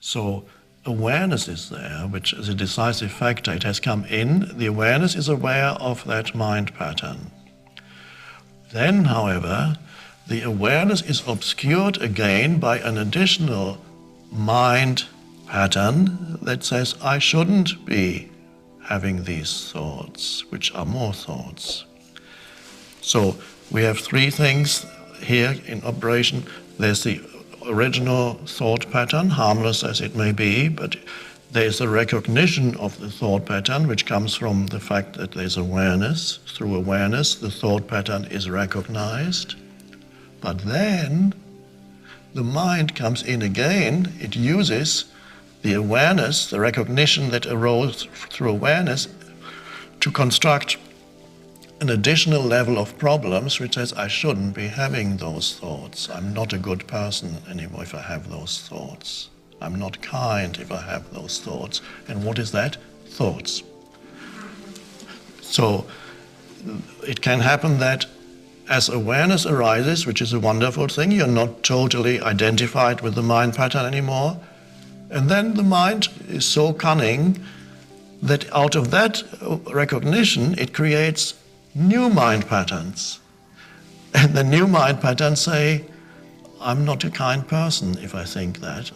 So awareness is there, which is a decisive factor. It has come in. The awareness is aware of that mind pattern. Then, however, the awareness is obscured again by an additional mind pattern that says, I shouldn't be having these thoughts, which are more thoughts. So we have three things here in operation. There's the original thought pattern, harmless as it may be, but there's a recognition of the thought pattern, which comes from the fact that there's awareness. Through awareness, the thought pattern is recognized. But then the mind comes in again. It uses the awareness, the recognition that arose through awareness, to construct an additional level of problems, which says, I shouldn't be having those thoughts. I'm not a good person anymore if I have those thoughts. I'm not kind if I have those thoughts. And what is that? Thoughts. So it can happen that as awareness arises, which is a wonderful thing, you're not totally identified with the mind pattern anymore. And then the mind is so cunning that out of that recognition, it creates new mind patterns. And the new mind patterns say, I'm not a kind person if I think that.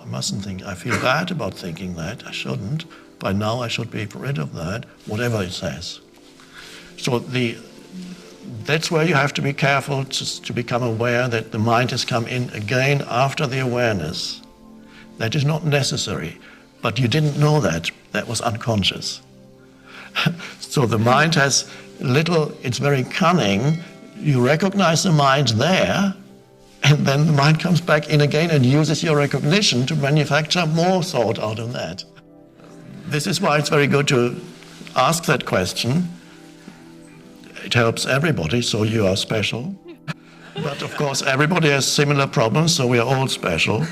I mustn't think. I feel bad about thinking that. I shouldn't. By now I should be rid of that, whatever it says. So that's where you have to be careful to become aware that the mind has come in again after the awareness. That is not necessary, but you didn't know that. That was unconscious. So the mind has it's very cunning. You recognize the mind there, and then the mind comes back in again and uses your recognition to manufacture more thought out of that. This is why it's very good to ask that question. It helps everybody, so you are special. But of course, everybody has similar problems, so we are all special.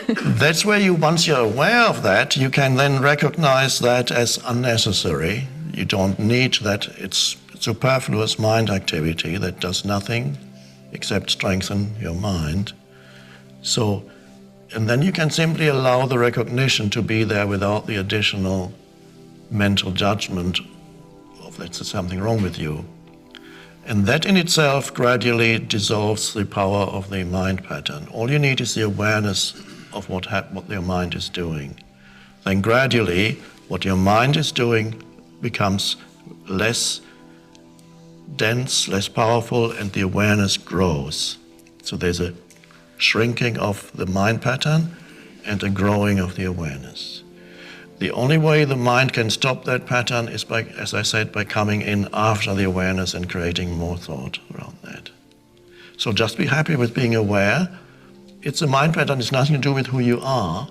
That's where once you're aware of that, you can then recognize that as unnecessary. You don't need that. It's superfluous mind activity that does nothing except strengthen your mind. And then you can simply allow the recognition to be there without the additional mental judgment of there's something wrong with you. And that in itself gradually dissolves the power of the mind pattern. All you need is the awareness of what your mind is doing. Then gradually, what your mind is doing becomes less dense, less powerful, and the awareness grows. So there's a shrinking of the mind pattern and a growing of the awareness. The only way the mind can stop that pattern is by, as I said, by coming in after the awareness and creating more thought around that. So just be happy with being aware. It's a mind pattern. It's nothing to do with who you are.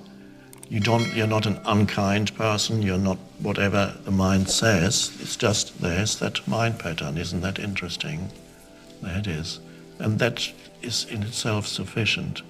You're not an unkind person. You're not whatever the mind says. It's just there's that mind pattern. Isn't that interesting? There it is. And that is in itself sufficient.